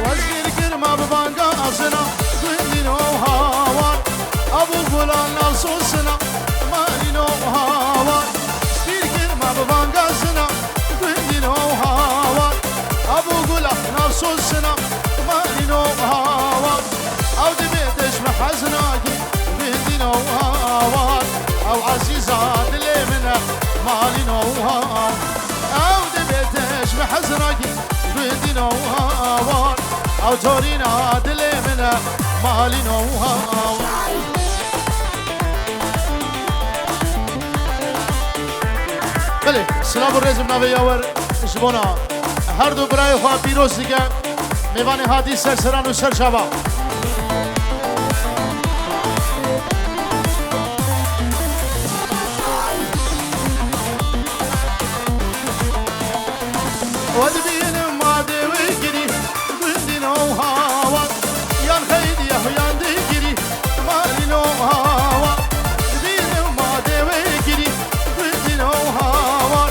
وزگیر گرما ببانگا ازنا گندینو هاوان ابو گلان نفسوسنا مالینو هاوان وزگیر گرما ببانگا ازنا گندینو هاوان ابو گلان نفسوسنا مالینو هاوان او دبيتش محزناكي گندینو هاوان او عزيزات اللي منه مالینو هاوان او دبيتش محزناكي گندینو هاوان او تورينا دلي منه مالي نوها بله سلام و رزم نوی یاور جبونا هر دو برای خواه پیروز دیگه میوان هادی سرسران و سرشابا ودبين ما دوي جري بدينو هوا يان خيدي يان ديجري مالينو هوا دبين ما دوي جري بدينو هوا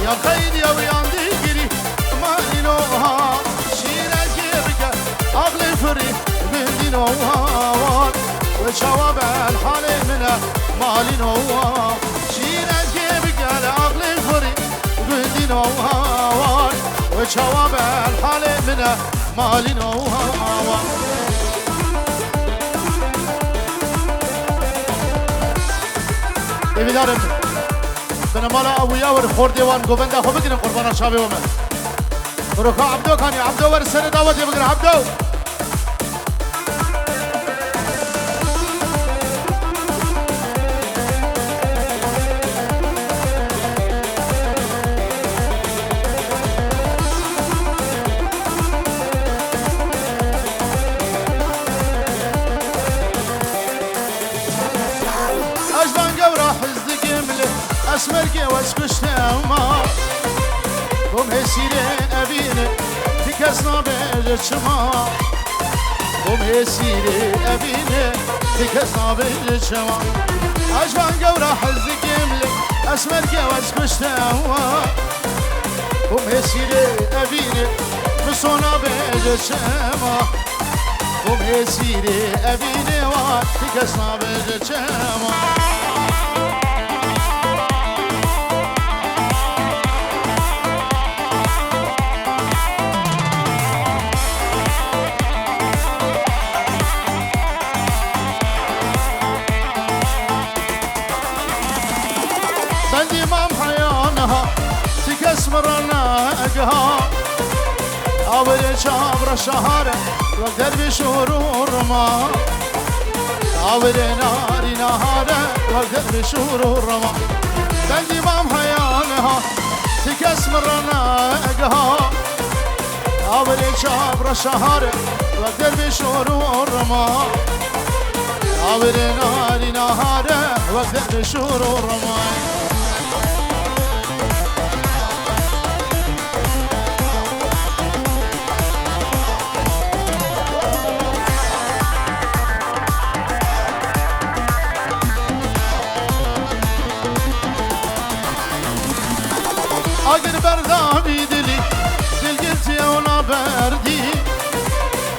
يان خيدي يان ديجري مالينو هوا شيرا جيبك اغلي فري بدينو هوا وشواب الحال منه مالينو هوا شيرا جيبك اغلي فري بدينو هوا وشواب الحال منه مالي نوها ایویدارم بنمالا ابو یاور خوردیوان گوبنده خو بگیرم قربانا شابه ومن بروکا عبدو کانی عبدو ور سر دعوتی بگیرم عبدو اسمرقي واسكشتما قوم هسيري ابيني تكسنا بجشما قوم هسيري ابيني تكسنا بجشما اجبان قورا حزك يملي اسمرقي واسكشتما قوم هسيري ابيني بصونا بجشما قوم هسيري ابيني وتكسنا بجشما تكسمرنا اقها اول شابر الشهر والدرب شهور ما اول ناري نهار والدرب شهور ما بندي مام حيانها تكسمرنا اقها اول شابر الشهر والدرب شهور ما اول ناري نهار والدرب شهور ما اگر بردامی دلی دل گلتی اونا بردی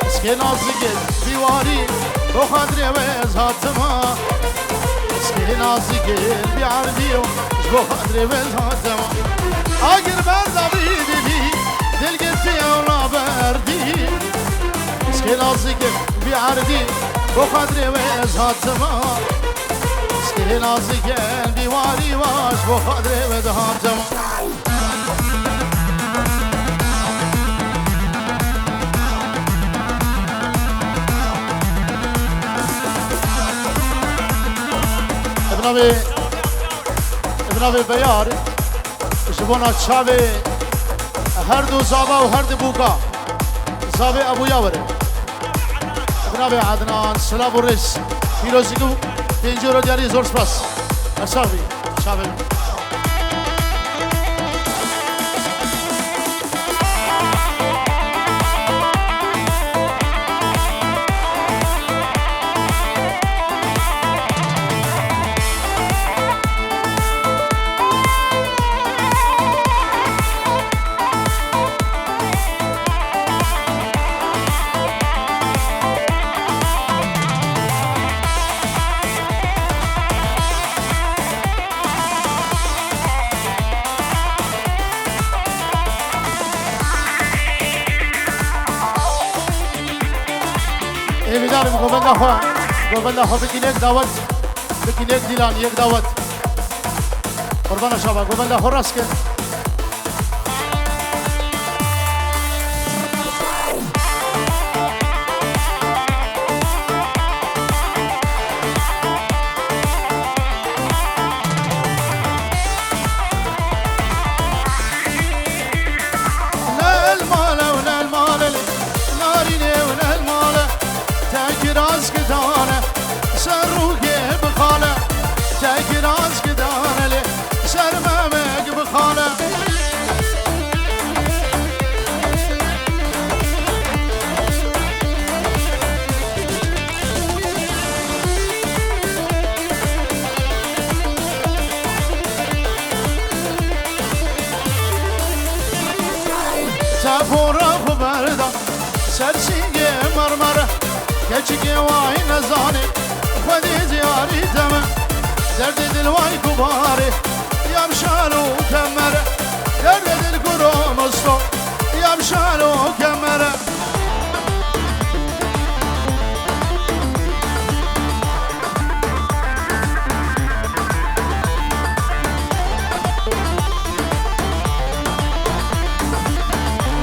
اسکه نازگل بیواری رو خدری ویز هاتما اسکه نازگل بیاردی رو خدری ویز هاتما اگر بردامی دلی دل گلتی اونا بردی اسکه نازگل بیاردی رو خدری ویز هاتما اسکه نازگل بیواری واش رو خدری ویز هاتما ابن بیار شبونا چاوه هر دو زابا و هر دو بوکا زابه ابو یاوره ابن عدنان سلام و رس پیروزی کو پینجو رو دیاری زور سپاس اشاوی چاوه نمیدارم گوبنده خو بگین یک دعوت بگین یک دیلان یک دعوت قربان شبا گوبنده خو راست کن راز كدانه لي سرمامك بخانه تفورا خبردا سرسينجي مرمره كچكي واي نزاني خدي زياري تمام درد دل وای کباره یم شالو کمره درد دل گرو مستو یم شالو کمره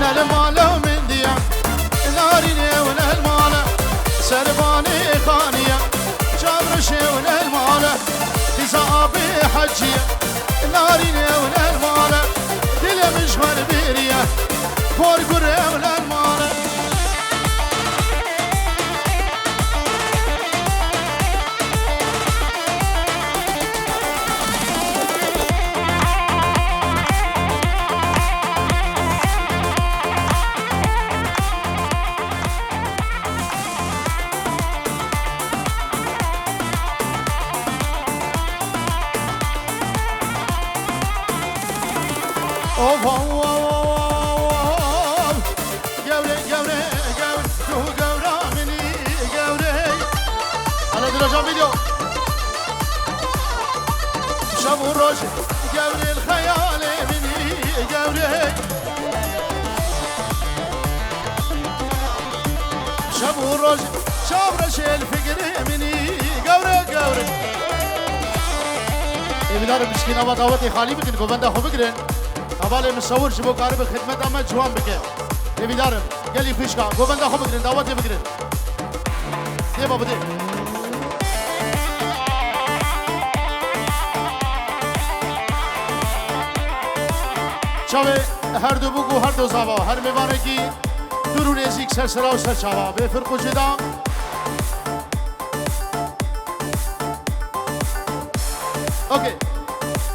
نل مالو من دیا نارینه و نل ماله سربانی خانیه جبرشه و نل ماله صابي حجية ناريني ولا المالة دل مشغل بيريا فور قرى ولا المالة قوري الخيال مني قوري شابو الروج شابرش الفقر مني قوري بلار مسكين أبا دعوتي خالي بكن قوبنده خو بكرن أبالي مصور شبو قارب خدمت أما جوان بكن بلار قالي فيشكا قوبنده خو بكرن دعوتي بكرن دي بابا دي چاوه هر دو بگو هر دو زاوا هر میوانه کی درون ازیک سر سرا و سر چاوا به فرقو جدا اوکی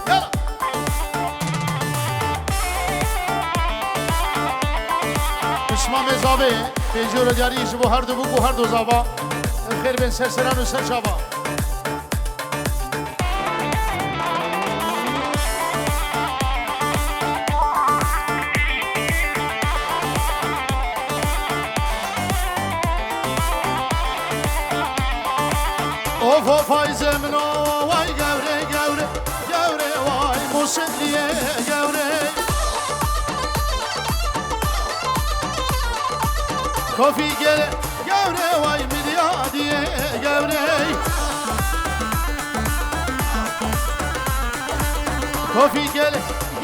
یالا اسمام زاوه پیجور جاری شبو هر دو بگو هر دو زاوا خیر بین سر سران و سر چاوا اوفو فايز منو واي قوري واي موسيقية قوري كوفي قل قوري واي مليادية قوري كوفي قل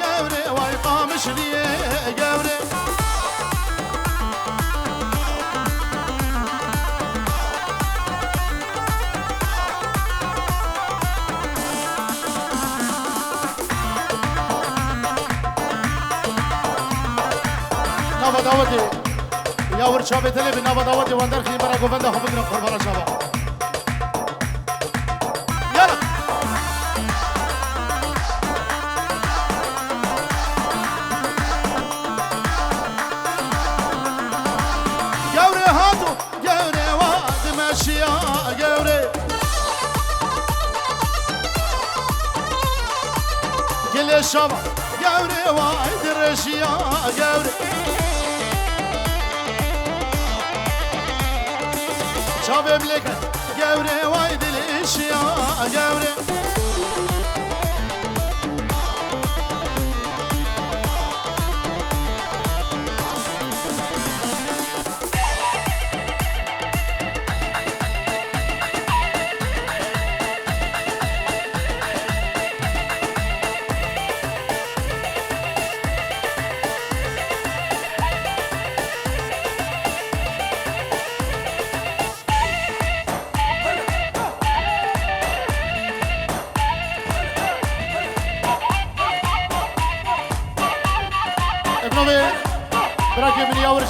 قوري واي قامش ليه قوري نابا دعوتي يا ورشابه تلي بنابا دعوتي واندر خي برا گوبنده خو بگیرم قربان شبا يلا قوري هاتو قوري واد ماشيا قوري كل شبا قوري واد رشيا قوري شباب لك قوري وايد الاشياء قوري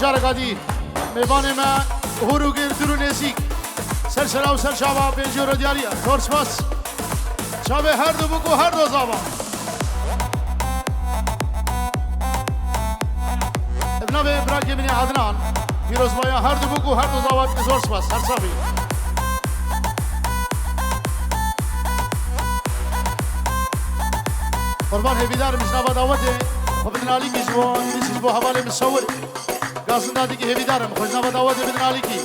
جارگادی میوان ما هورو گردرو نزیک سر شراو سر شابا پنجورو دیاریا تورس باس شابه هر دو بگو هر دو زابا ابنا به ابراک بنی عدنان پیروز بایا هر دو بگو هر دو زابا تورس باس هر صافی قربان هیویدار مجنبا داوته خب بدنالی کی جبو حواله مصور قاسم دادی که هیویدارم خوشنبا داوته بدنالی کی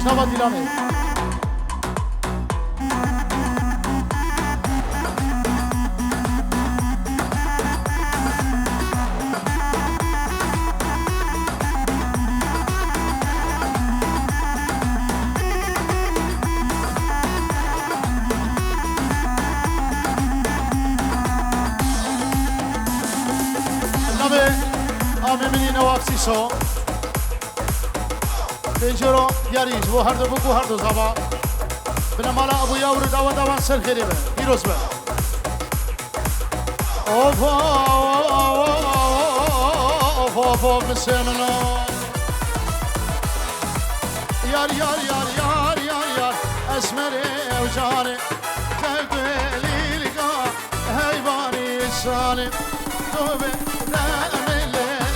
Nova Dilane. Nove amemini Nawafsi so. پنجرو دیاریش و هر دو بگو هر دو زبا بنا مالا ابو یاور داوان سر خیلی به پیروز به اوف مسمنا یار اسمر و جانه تقلی لقا حیوانی سانه تو به دامل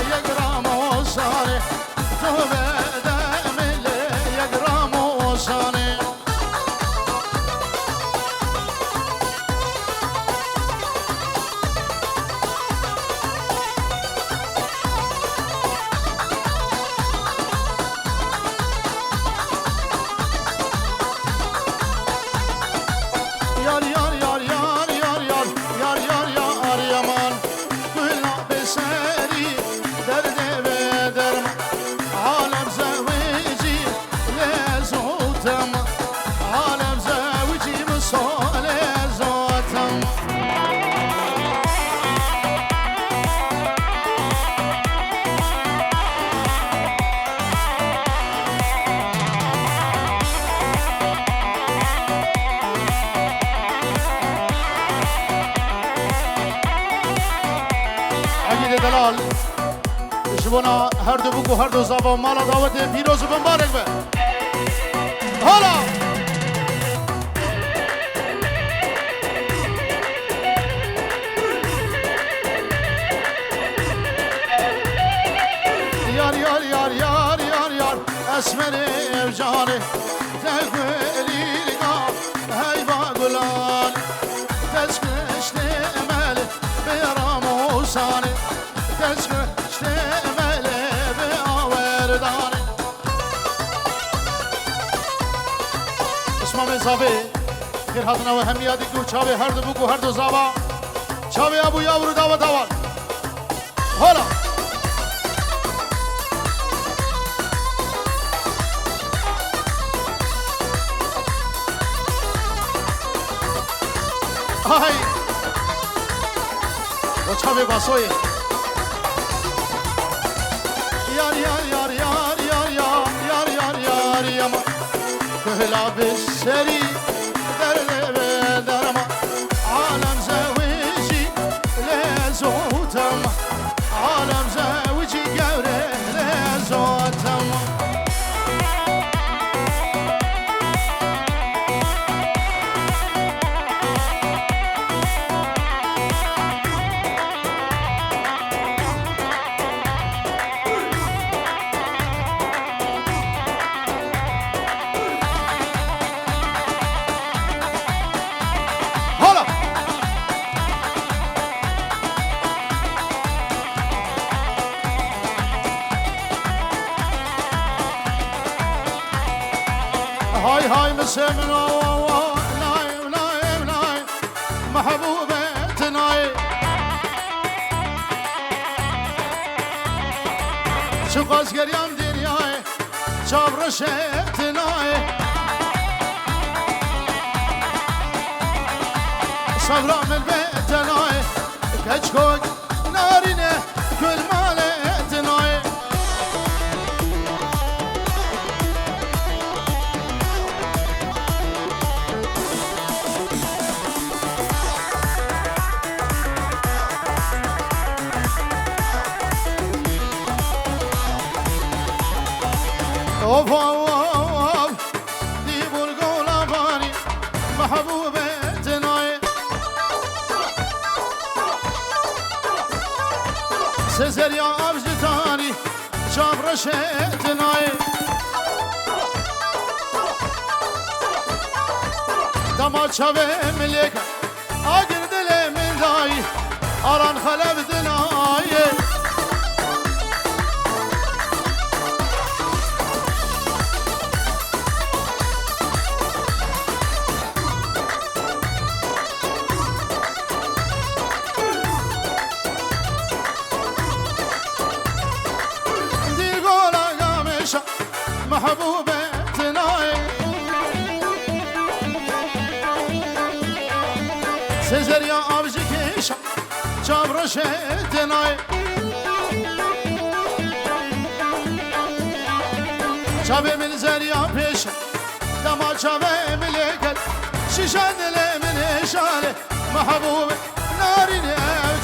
یگرام و سانه تو به دلال شبونا هر دو بگو هر دو زبا مالا دعوت پیروز و مبارک به حالا یار اسمر جانه تقویلی لگا هیبا گلان تسکشت امل بیرام و سانه تسکشت امل بیاوردانه اسمام زابه خیر حدنا و همیادی که چاوه هر دو بگو هر دو زابا چاوه ابو یاورو داوت حالا های و چاوه باسوی یار یاما کهلا بسری درما عالم زویجی لزوتم عالم زویجی گوره لزوتم هاي مسمنا ناي محبوبة ناي شو قاس قريان دنياي جبر شتناي صبرا من بيتناي كشكوك نارينه كل مالتناي اوف اوف دي بلغولا باني محبوبتناي سزر يا ابجتاني جبر شتناي دما شبه ملك اگر دل من داي اران خلب دناي محبوبتناي سزر يا ابجي كيشا جبر شتناي شابي من زريا بيشا دما شابي ملكل شيشان لي من هشاله محبوب ناريني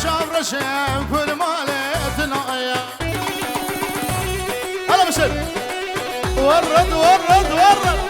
جبر شتناي كل مالتناي هلا بسر ورد ورد ورد